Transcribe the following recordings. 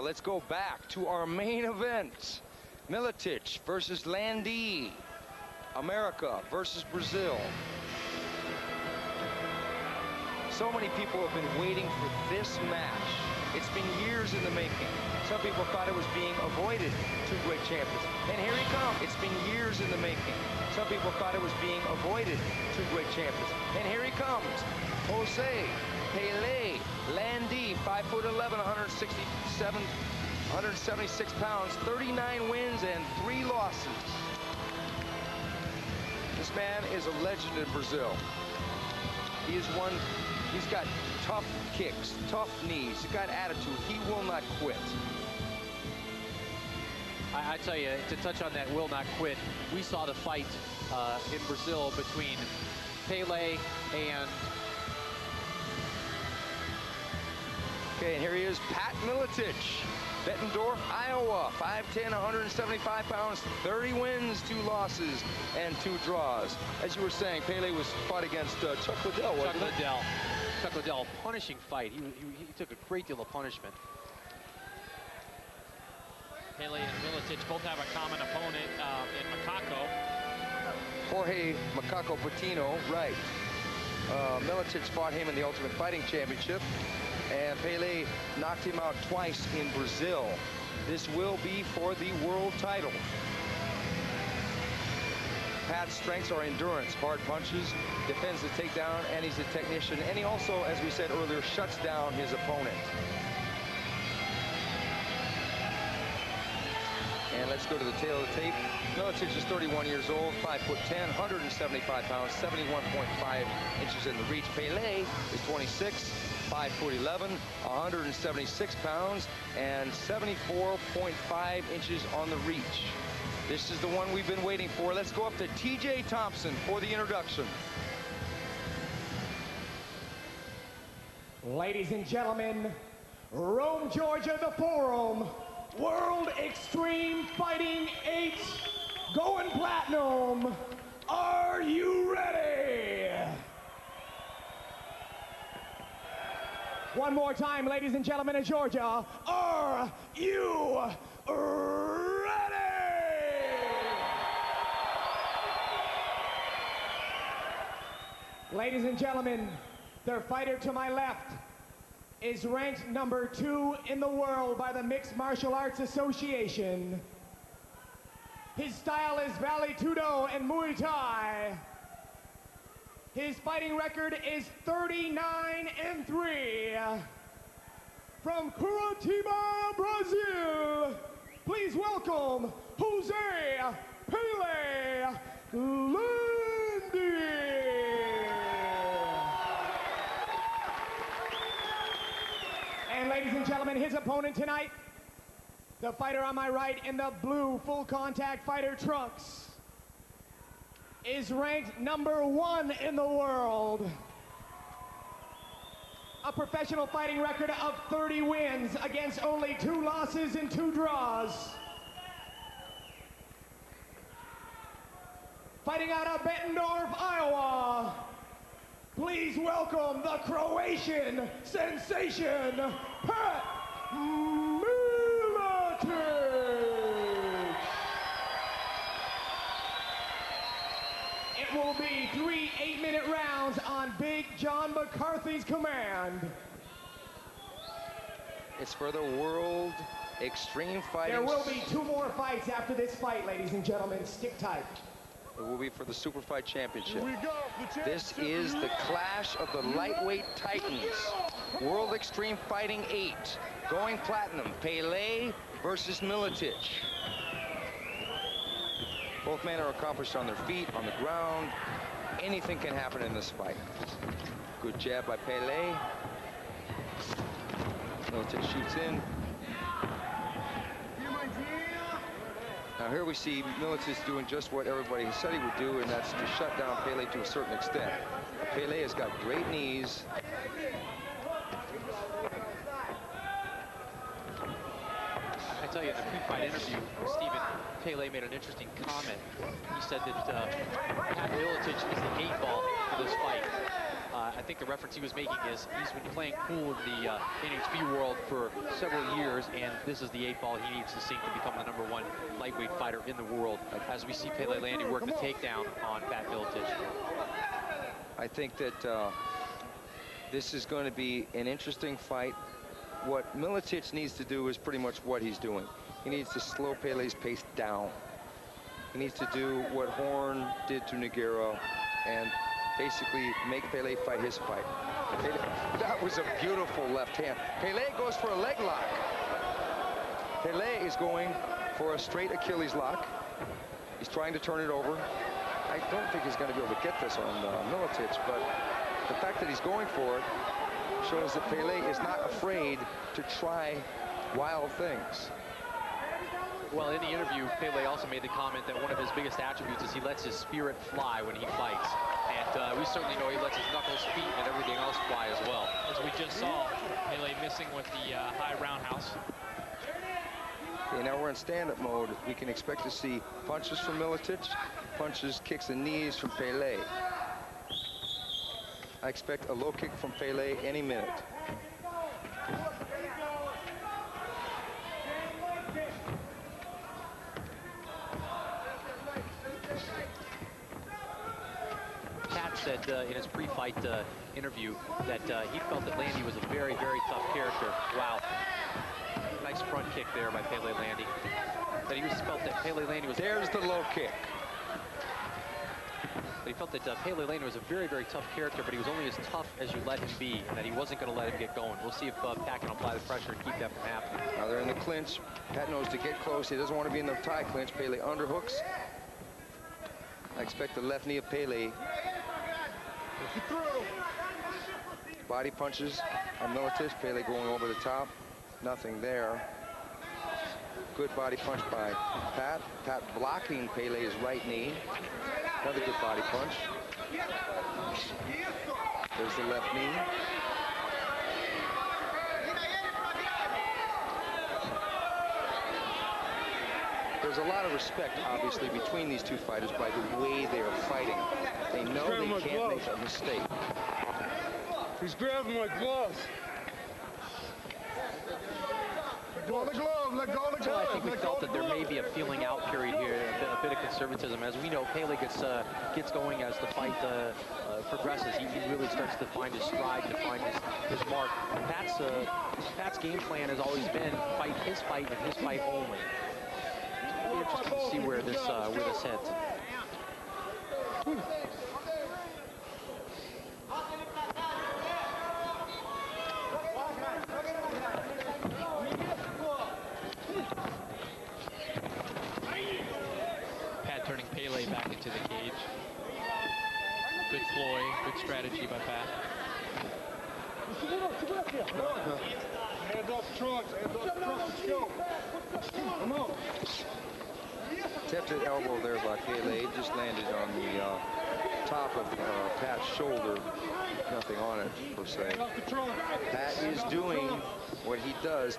let's go back to our main event. Miletich versus Landy. America versus Brazil. So many people have been waiting for this match. It's been years in the making. Some people thought it was being avoided, two great champions. And here he comes. It's been years in the making. Some people thought it was being avoided, two great champions. And here he comes. Jose, Pele, Landy, 5'11", 176 pounds, 39 wins and 3 losses. This man is a legend in Brazil. He is one, he's got tough kicks, tough knees, he's got attitude. He will not quit. I tell you, to touch on that will not quit, we saw the fight in Brazil between Pele and... Okay, and here he is, Pat Miletich. Bettendorf, Iowa, 5'10", 175 pounds, 30 wins, 2 losses, and 2 draws. As you were saying, Pele was fought against Chuck Liddell, wasn't it? Chuck Liddell, punishing fight. He took a great deal of punishment. Pele and Miletich both have a common opponent in Macaco. Jorge Macaco Patino, right. Miletich fought him in the Ultimate Fighting Championship. And Pele knocked him out twice in Brazil. This will be for the world title. Pat's strengths are endurance, hard punches, defends the takedown, and he's a technician. And he also, as we said earlier, shuts down his opponent. And let's go to the tail of the tape. Miletich is 31 years old, 5'10", 175 pounds, 71.5 inches in the reach. Pele is 26. 5'11", 176 pounds, and 74.5 inches on the reach. This is the one we've been waiting for. Let's go up to TJ Thompson for the introduction. Ladies and gentlemen, Rome, Georgia, the Forum, World Extreme Fighting 8, going platinum. Are you ready? One more time, ladies and gentlemen of Georgia, are you ready? Ladies and gentlemen, their fighter to my left is ranked number 2 in the world by the Mixed Martial Arts Association. His style is vale-tudo and Muay Thai. His fighting record is 39-3. From Curitiba, Brazil, please welcome Jose Pele Landy. And ladies and gentlemen, his opponent tonight, the fighter on my right in the blue full contact fighter trunks, is ranked number 1 in the world. A professional fighting record of 30 wins against only 2 losses and 2 draws. Fighting out of Bettendorf, Iowa, please welcome the Croatian sensation, Pat Miletich. It will be 3 8-minute rounds on Big John McCarthy's command. It's for the World Extreme Fighting. There will be 2 more fights after this fight, ladies and gentlemen. Stick tight. It will be for the Super Fight Championship. This is the clash of the lightweight titans. World Extreme Fighting 8, going platinum. Pele versus Miletich. Both men are accomplished on their feet, on the ground. Anything can happen in this fight. Good jab by Pele. Miletich shoots in. Now here we see Miletich doing just what everybody said he would do, and that's to shut down Pele to a certain extent. Pele has got great knees. I tell you, in the pre-fight interview, Stephen, Pele made an interesting comment. He said that Pat Miletich is the 8 ball for this fight. I think the reference he was making is he's been playing pool in the NHB world for several years, and this is the 8-ball he needs to sink to become the #1 lightweight fighter in the world, as we see Pele Landy work the takedown on Pat Miletich. I think that this is going to be an interesting fight. What Miletich needs to do is pretty much what he's doing. He needs to slow Pele's pace down. He needs to do what Horn did to Guerra and basically make Pele fight his fight. That was a beautiful left hand. Pele goes for a leg lock. Pele is going for a straight Achilles lock. He's trying to turn it over. I don't think he's going to be able to get this on Miletich, but the fact that he's going for it shows that Pele is not afraid to try wild things. Well, in the interview, Pele also made the comment that one of his biggest attributes is he lets his spirit fly when he fights. And we certainly know he lets his knuckles, feet, and everything else fly as well. As we just saw, Pele missing with the high roundhouse. Okay, now we're in stand-up mode. We can expect to see punches from Miletich, punches, kicks, and knees from Pele. I expect a low kick from Pele any minute. Pat said in his pre-fight interview that he felt that Landy was a very, very tough character. Wow. Nice front kick there by Pele Landy. That he felt that Pele Landy was... There's the low kick. But he felt that Pele Landy was a very, very tough character, but he was only as tough as you let him be, and that he wasn't going to let him get going. We'll see if Pat can apply the pressure and keep that from happening. Now they're in the clinch. Pat knows to get close. He doesn't want to be in the tie clinch. Pele underhooks. I expect the left knee of Pele. Body punches on Miletich. Pele going over the top. Nothing there. Good body punch by Pat. Pat blocking Pele's right knee. Another good body punch. There's the left knee. There's a lot of respect, obviously, between these two fighters by the way they are fighting. They know they can't make a mistake. He's grabbing my gloves. Let go of the glove, let go of the So I glove. think we felt that there may be a feeling out period here, a bit of conservatism. As we know, Pele gets going as the fight progresses. He really starts to find his stride, to find his mark. Pat's game plan has always been fight his fight and his fight only. It'll be interesting to see where this heads. Turning Pele back into the cage. Good ploy, good strategy by Pat. Hands off the trunks, hands off the trunks, let's go. Come on. Tempted elbow there by Pele. Just landed on the top of Pat's shoulder. Nothing on it, per se. Pat is doing what he does.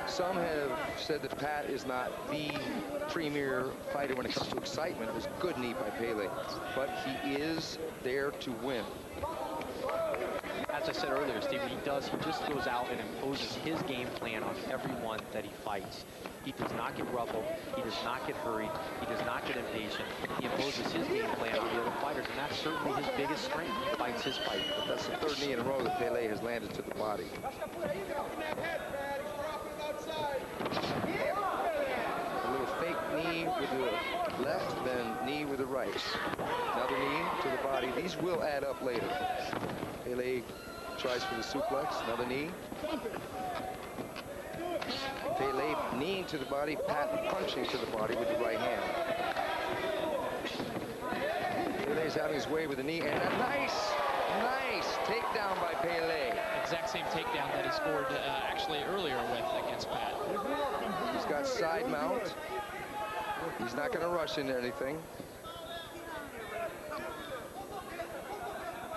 Some have said that Pat is not the premier fighter when it comes to excitement. It was a good knee by Pele, but he is there to win. As I said earlier, Steve, he just goes out and imposes his game plan on everyone that he fights. He does not get ruffled. He does not get hurried. He does not get impatient. He imposes his game plan on the other fighters, and that's certainly his biggest strength. He fights his fight. But that's the third knee in a row that Pele has landed to the body. A little fake knee with the left, then knee with the right. Another knee to the body. These will add up later. Pele tries for the suplex. Another knee. Pele kneeing to the body. Pat punching to the body with the right hand. Pele's having his way with the knee, and a nice takedown by Pele. Exact same takedown that he scored actually earlier with against Pat. He's got side mount. He's not going to rush into anything.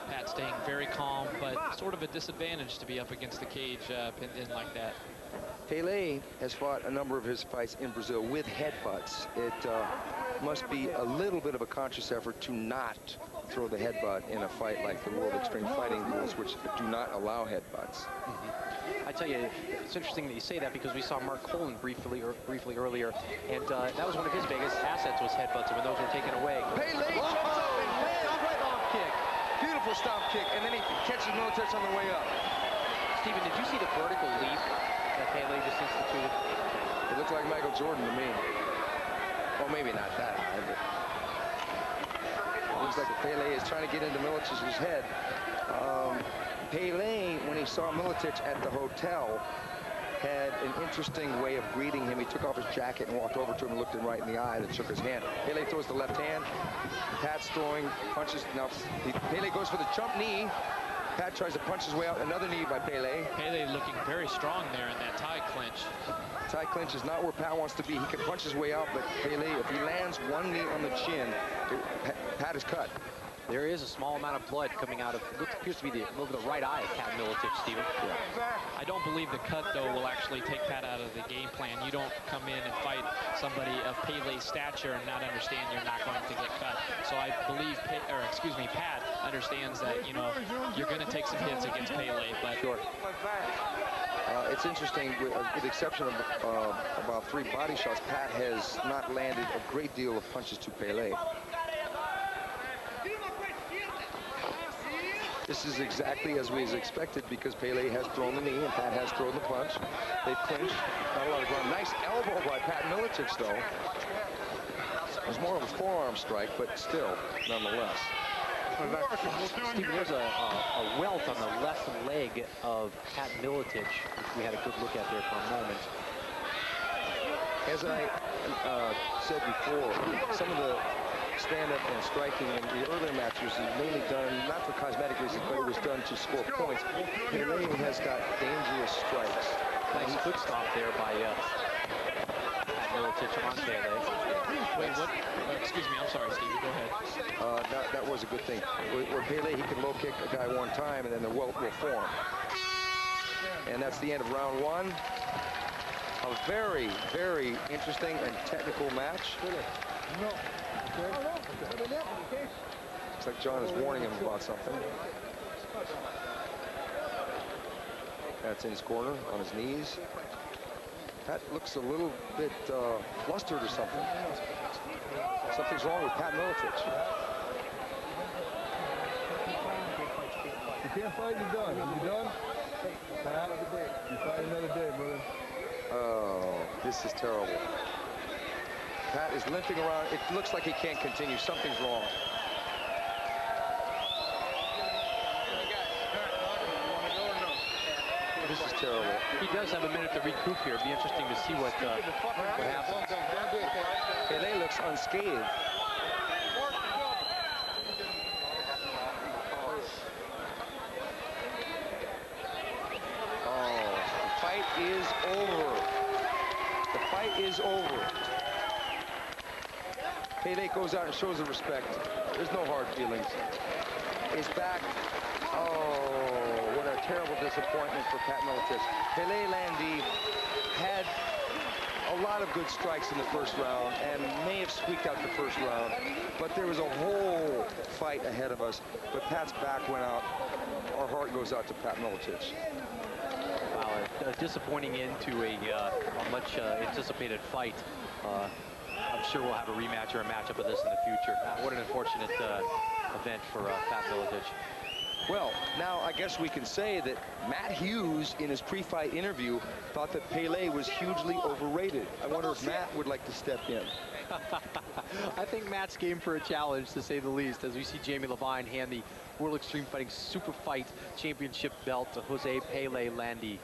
Pat staying very calm, but sort of a disadvantage to be up against the cage pinned in like that. Pele has fought a number of his fights in Brazil with headbutts. It must be a little bit of a conscious effort to not throw the headbutt in a fight like the World Extreme Fighting rules, which do not allow headbutts. I tell you, it's interesting that you say that because we saw Mark Colin briefly earlier, and that was one of his biggest assets was headbutts, and when those were taken away. Pele jumps up and lands right off kick. Beautiful stop kick, and then he catches Miletich on the way up. Stephen, did you see the vertical leap that Pele just instituted? It looked like Michael Jordan to me. Well, maybe not that high, but it looks like Pele is trying to get into Miletich's head. Pele, when he saw Miletich at the hotel, had an interesting way of greeting him. He took off his jacket and walked over to him and looked him right in the eye and shook his hand. Pele throws the left hand. Pat's throwing punches. Now, Pele goes for the jump knee. Pat tries to punch his way out. Another knee by Pele. Pele looking very strong there in that tie clinch. Tie clinch is not where Pat wants to be. He can punch his way out, but Pele, if he lands one knee on the chin, Pat is cut. There is a small amount of blood coming out of what appears to be over the right eye of Pat Miletich, Stephen. Yeah. I don't believe the cut, though, will actually take Pat out of the game plan. You don't come in and fight somebody of Pele's stature and not understand you're not going to get cut. So I believe, Pat understands that, you know, you're going to take some hits against Pele, but sure. It's interesting, with the exception of about 3 body shots, Pat has not landed a great deal of punches to Pele. This is exactly as we expected because Pele has thrown the knee and Pat has thrown the punch. They've clinched. Not a lot of ground. Nice elbow by Pat Miletich, though. It was more of a forearm strike, but still, nonetheless. Steve, there's a welt on the left leg of Pat Miletich, which we had a good look at there for a moment. As I said before, some of the stand-up and striking in the earlier matches is mainly done not for cosmetic reasons, but it was done to score points. Pele has got dangerous strikes. Nice foot stop there by Pat Miletich on Pele. wait, what? Excuse me, I'm sorry, Stevie, go ahead. That was a good thing. Where Pele, he can low kick a guy one time and then the welt will form. And that's the end of round 1. A very, very interesting and technical match. Looks like John is warning him about something. Pat's in his corner, on his knees. Pat looks a little bit flustered or something. Something's wrong with Pat Miletich. You can't fight, you're done. You done? Pat, you fight another day, brother. Oh, this is terrible. Pat is limping around. It looks like he can't continue. Something's wrong. This is terrible. He does have a minute to recoup here. It'd be interesting to see what happens. Pele looks unscathed. Oh, the fight is over. The fight is over. Pele goes out and shows the respect. There's no hard feelings. He's back. Oh, what a terrible disappointment for Pat Miletich. Pele Landi had a lot of good strikes in the first round and may have squeaked out the first round, but there was a whole fight ahead of us. But Pat's back went out. Our heart goes out to Pat Miletich. Wow, a disappointing end to a much anticipated fight. I'm sure we'll have a rematch or a matchup of this in the future. What an unfortunate event for Pat Miletich. Well, now I guess we can say that Matt Hughes, in his pre-fight interview, thought that Pele was hugely overrated. I wonder if Matt would like to step in. I think Matt's game for a challenge, to say the least, as we see Jamie Levine hand the World Extreme Fighting Super Fight Championship belt to Jose Pele Landi.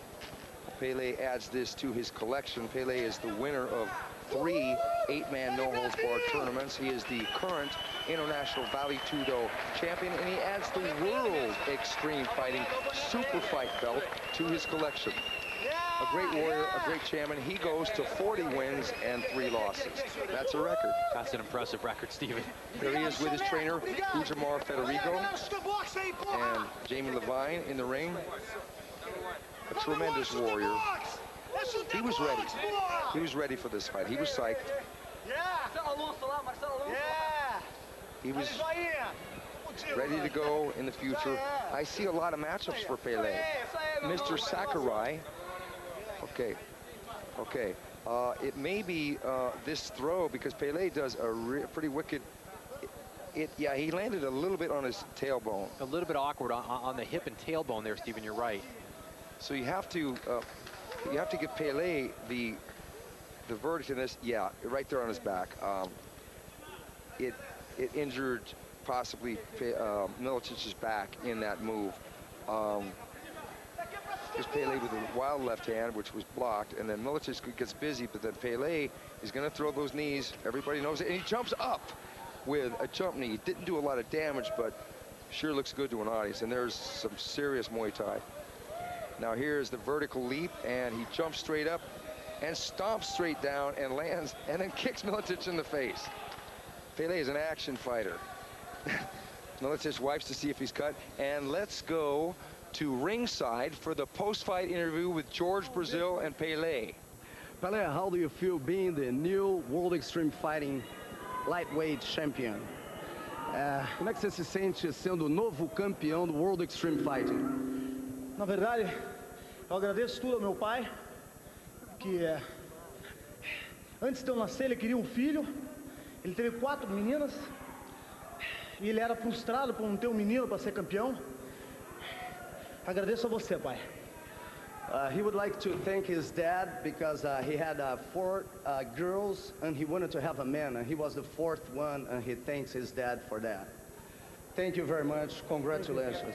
Pele adds this to his collection. Pele is the winner of 3 8-man no-holds-barred tournaments. He is the current international vale-tudo champion, and he adds the World Extreme Fighting Super Fight belt to his collection. A great warrior, a great champion. He goes to 40 wins and 3 losses. That's a record. That's an impressive record, Stephen. There he is with his trainer, Ujamar Federico, and Jamie Levine in the ring. A tremendous warrior. He was ready. He was ready for this fight. He was psyched. He was ready to go in the future. I see a lot of matchups for Pele. Mr. Sakurai. Okay. Okay. It may be this throw because Pele does a pretty wicked. Yeah, he landed a little bit on his tailbone. A little bit awkward on the hip and tailbone there, Stephen. You're right. So you have to give Pele the verdict in this. Yeah, right there on his back. It injured possibly Miletich's back in that move. There's Pele with a wild left hand, which was blocked, and then Miletich gets busy, but then Pele is going to throw those knees. Everybody knows it, and he jumps up with a jump knee. Didn't do a lot of damage, but sure looks good to an audience, and there's some serious Muay Thai. Now here's the vertical leap, and he jumps straight up and stomps straight down and lands, and then kicks Miletich in the face. Pele is an action fighter. Miletich wipes to see if he's cut, and let's go to ringside for the post-fight interview with George Brazil and Pele. Pele, how do you feel being the new World Extreme Fighting lightweight champion? Como é que você se sente sendo o novo campeão do World Extreme Fighting? Na verdade, eu agradeço tudo ao meu pai, que antes de eu nascer ele queria um filho, ele teve 4 meninas, e ele era frustrado por não ter um menino para ser campeão. Agradeço a você, pai. He would like to thank his dad because he had 4 girls and he wanted to have a man, and he was the 4th one, and he thanks his dad for that. Thank you very much. Congratulations.